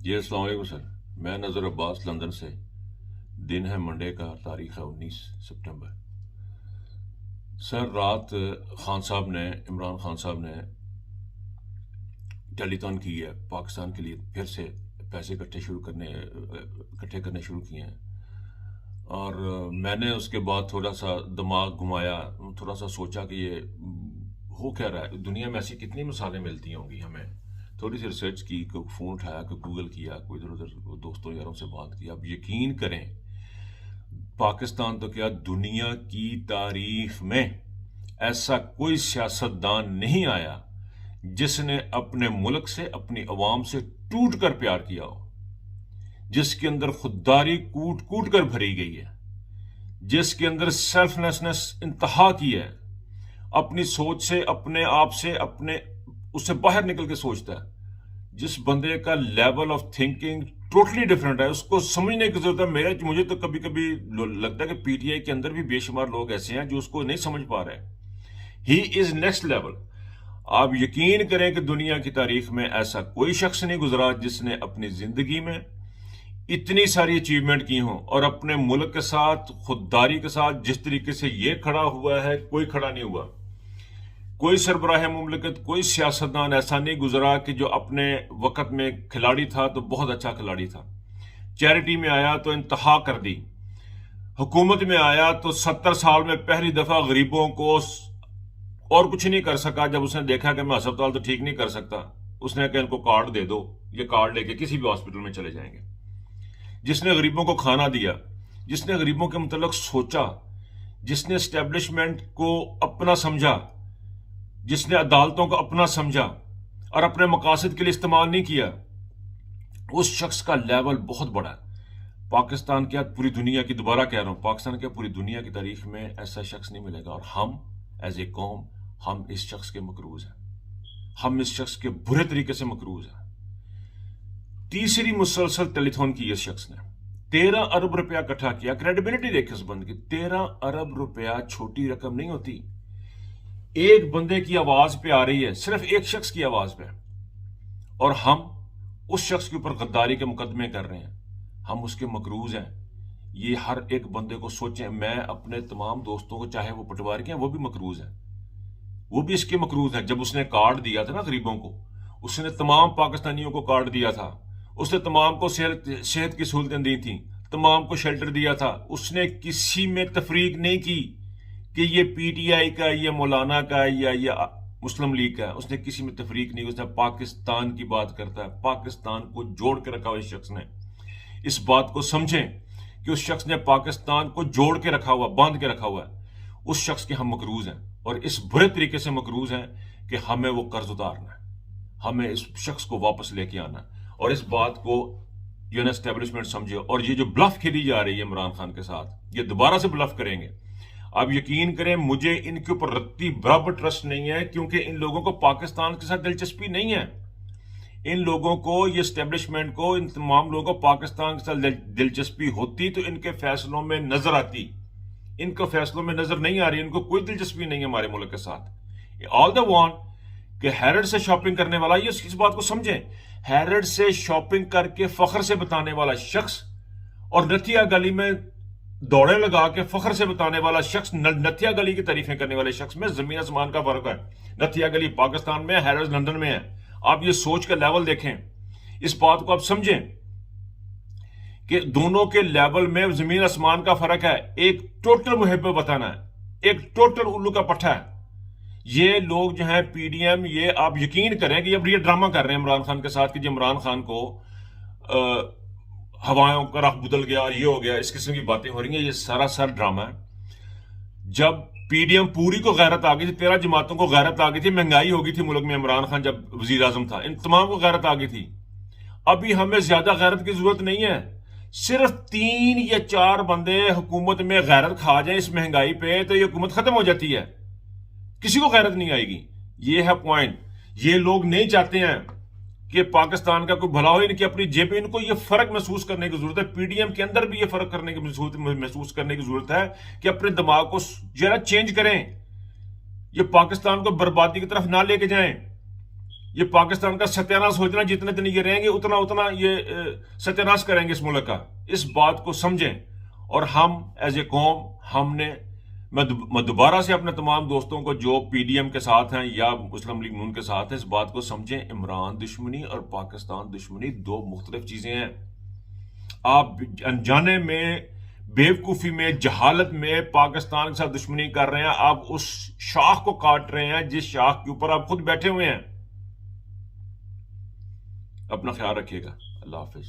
جی السلام علیکم سر، میں نظر عباس لندن سے۔ دن ہے منڈے کا، تاریخ ہے 19 سپٹمبر۔ سر رات عمران خان صاحب نے ٹیلی تھون کی ہے پاکستان کے لیے، پھر سے پیسے اکٹھے کرنے شروع کیے ہیں، اور میں نے اس کے بعد تھوڑا سا دماغ گھمایا، تھوڑا سا سوچا کہ یہ ہو کیا رہا ہے دنیا میں، ایسی کتنی مثالیں ملتی ہوں گی ہمیں۔ تھوڑی سی ریسرچ کی، کوئی فون اٹھایا، کوئی گوگل کیا، کوئی ادھر ادھر دوستوں یاروں سے بات کی۔ اب یقین کریں، پاکستان تو کیا دنیا کی تاریخ میں ایسا کوئی سیاستدان نہیں آیا جس نے اپنے ملک سے، اپنی عوام سے ٹوٹ کر پیار کیا ہو، جس کے اندر خودداری کوٹ کوٹ کر بھری گئی ہے، جس کے اندر سیلف لیسنس انتہا کی ہے، اپنی سوچ سے، اپنے آپ سے، اس سے باہر نکل کے سوچتا ہے۔ جس بندے کا level of thinking totally different ہے، اس کو سمجھنے کی ضرورت ہے۔ مجھے تو کبھی کبھی لگتا ہے کہ پی ٹی آئی کے اندر بھی بے شمار لوگ ایسے ہیں جو اس کو نہیں سمجھ پا رہے۔ ہی از نیکسٹ لیول۔ آپ یقین کریں کہ دنیا کی تاریخ میں ایسا کوئی شخص نہیں گزرا جس نے اپنی زندگی میں اتنی ساری اچیومنٹ کی ہوں، اور اپنے ملک کے ساتھ خودداری کے ساتھ جس طریقے سے یہ کھڑا ہوا ہے، کوئی کھڑا نہیں ہوا۔ کوئی سربراہ مملکت، کوئی سیاستدان ایسا نہیں گزرا کہ جو اپنے وقت میں کھلاڑی تھا تو بہت اچھا کھلاڑی تھا، چیریٹی میں آیا تو انتہا کر دی، حکومت میں آیا تو 70 سال میں پہلی دفعہ غریبوں کو اور کچھ نہیں کر سکا۔ جب اس نے دیکھا کہ میں ہسپتال تو ٹھیک نہیں کر سکتا، اس نے کہا ان کو کارڈ دے دو، یہ کارڈ لے کے کسی بھی ہاسپٹل میں چلے جائیں گے۔ جس نے غریبوں کو کھانا دیا، جس نے غریبوں کے متعلق سوچا، جس نے اسٹیبلشمنٹ کو اپنا سمجھا، جس نے عدالتوں کو اپنا سمجھا اور اپنے مقاصد کے لیے استعمال نہیں کیا، اس شخص کا لیول بہت بڑا ہے۔ پاکستان کیا پوری دنیا کی، دوبارہ کہہ رہا ہوں، پاکستان کیا پوری دنیا کی تاریخ میں ایسا شخص نہیں ملے گا، اور ہم ایز اے قوم، ہم اس شخص کے مقروض ہیں، ہم اس شخص کے برے طریقے سے مقروض ہیں۔ تیسری مسلسل ٹیلی تھون کی اس شخص نے 13 ارب روپیہ اکٹھا کیا۔ کریڈیبلٹی دیکھیں اس بند کی، 13 ارب روپیہ چھوٹی رقم نہیں ہوتی۔ ایک بندے کی آواز پہ آ رہی ہے، صرف ایک شخص کی آواز پہ، اور ہم اس شخص کے اوپر غداری کے مقدمے کر رہے ہیں، ہم اس کے مقروض ہیں۔ یہ ہر ایک بندے کو سوچیں، میں اپنے تمام دوستوں کو، چاہے وہ پٹواری کے ہیں، وہ بھی مقروض ہیں، وہ بھی اس کے مقروض ہیں۔ جب اس نے کارڈ دیا تھا نا غریبوں کو، اس نے تمام پاکستانیوں کو کارڈ دیا تھا، اس نے تمام کو صحت کی سہولتیں دی تھیں، تمام کو شیلٹر دیا تھا، اس نے کسی میں تفریق نہیں کی کہ یہ پی ٹی آئی کا، یہ مولانا کا، یا یہ مسلم لیگ کا ہے۔ اس نے کسی میں تفریق نہیں، اس نے پاکستان کی بات کرتا ہے، پاکستان کو جوڑ کے رکھا ہوا اس شخص نے۔ اس بات کو سمجھیں کہ اس شخص نے پاکستان کو جوڑ کے رکھا ہوا، باندھ کے رکھا ہوا ہے۔ اس شخص کے ہم مقروض ہیں، اور اس برے طریقے سے مقروض ہیں کہ ہمیں وہ قرض اتارنا ہے، ہمیں اس شخص کو واپس لے کے آنا ہے، اور اس بات کو اسٹیبلشمنٹ سمجھے۔ اور یہ جو بلف کھیلی جا رہی ہے عمران خان کے ساتھ، یہ دوبارہ سے بلف کریں گے۔ آپ یقین کریں، مجھے ان کے اوپر رتی برابر ٹرسٹ نہیں ہے، کیونکہ ان لوگوں کو پاکستان کے ساتھ دلچسپی نہیں ہے۔ ان لوگوں کو، یہ اسٹیبلشمنٹ کو، ان تمام لوگوں کو پاکستان کے ساتھ دلچسپی ہوتی تو ان کے فیصلوں میں نظر آتی۔ ان کو فیصلوں میں نظر نہیں آ رہی، ان کو کوئی دلچسپی نہیں ہے ہمارے ملک کے ساتھ۔ آل دا وانٹ کہ ہیرڈ سے شاپنگ کرنے والا، یہ اس بات کو سمجھیں، ہیرڈ سے شاپنگ کر کے فخر سے بتانے والا شخص، اور نتھیا گلی میں دوڑے لگا کے فخر سے بتانے والا شخص، نتھیا گلی کی تعریفیں کرنے والے شخص میں زمین آسمان کا فرق ہے۔ نتھیا گلی پاکستان میں ہے، ہیرڈ لندن میں ہے۔ آپ یہ سوچ کا لیول دیکھیں، اس بات کو آپ سمجھیں کہ دونوں کے لیول میں زمین آسمان کا فرق ہے۔ ایک ٹوٹل محب بتانا ہے، ایک ٹوٹل الو کا پٹھا ہے۔ یہ لوگ جو ہیں پی ڈی ایم، یہ آپ یقین کریں کہ اب یہ ڈرامہ کر رہے ہیں عمران خان کے ساتھ، کہ جو عمران خان کو ہوایوں کا رخ بدل گیا، یہ ہو گیا، اس قسم کی باتیں ہو رہی ہیں، یہ سارا ڈرامہ ہے۔ جب پی ڈی ایم پوری کو غیرت آ گئی تھی، 13 جماعتوں کو غیرت آ گئی تھی، مہنگائی ہو گئی تھی ملک میں، عمران خان جب وزیر اعظم تھا، ان تمام کو غیرت آ گئی تھی۔ ابھی ہمیں زیادہ غیرت کی ضرورت نہیں ہے، صرف 3 یا 4 بندے حکومت میں غیرت کھا جائیں اس مہنگائی پہ تو یہ حکومت ختم ہو جاتی ہے، کسی کو غیرت نہیں آئے گی۔ یہ ہے پوائنٹ۔ یہ لوگ نہیں چاہتے ہیں کہ پاکستان کا کوئی بھلا ہو، ان کی اپنی جیب میں، ان کو یہ فرق محسوس کرنے کی ضرورت ہے۔ پی ڈی ایم کے اندر بھی یہ فرق کرنے کی محسوس کرنے کی ضرورت ہے کہ اپنے دماغ کو ذرا چینج کریں، یہ پاکستان کو بربادی کی طرف نہ لے کے جائیں۔ یہ پاکستان کا ستیاناش ہو جانا، جتنے دن یہ رہیں گے اتنا یہ ستیاناش کریں گے اس ملک کا. اس بات کو سمجھیں. اور ہم ایز اے قوم میں دوبارہ سے اپنے تمام دوستوں کو جو پی ڈی ایم کے ساتھ ہیں یا مسلم لیگ نون کے ساتھ ہیں، اس بات کو سمجھیں، عمران دشمنی اور پاکستان دشمنی دو مختلف چیزیں ہیں. آپ انجانے میں، بیوقوفی میں، جہالت میں پاکستان کے ساتھ دشمنی کر رہے ہیں. آپ اس شاخ کو کاٹ رہے ہیں جس شاخ کے اوپر آپ خود بیٹھے ہوئے ہیں. اپنا خیال رکھیے گا. اللہ حافظ.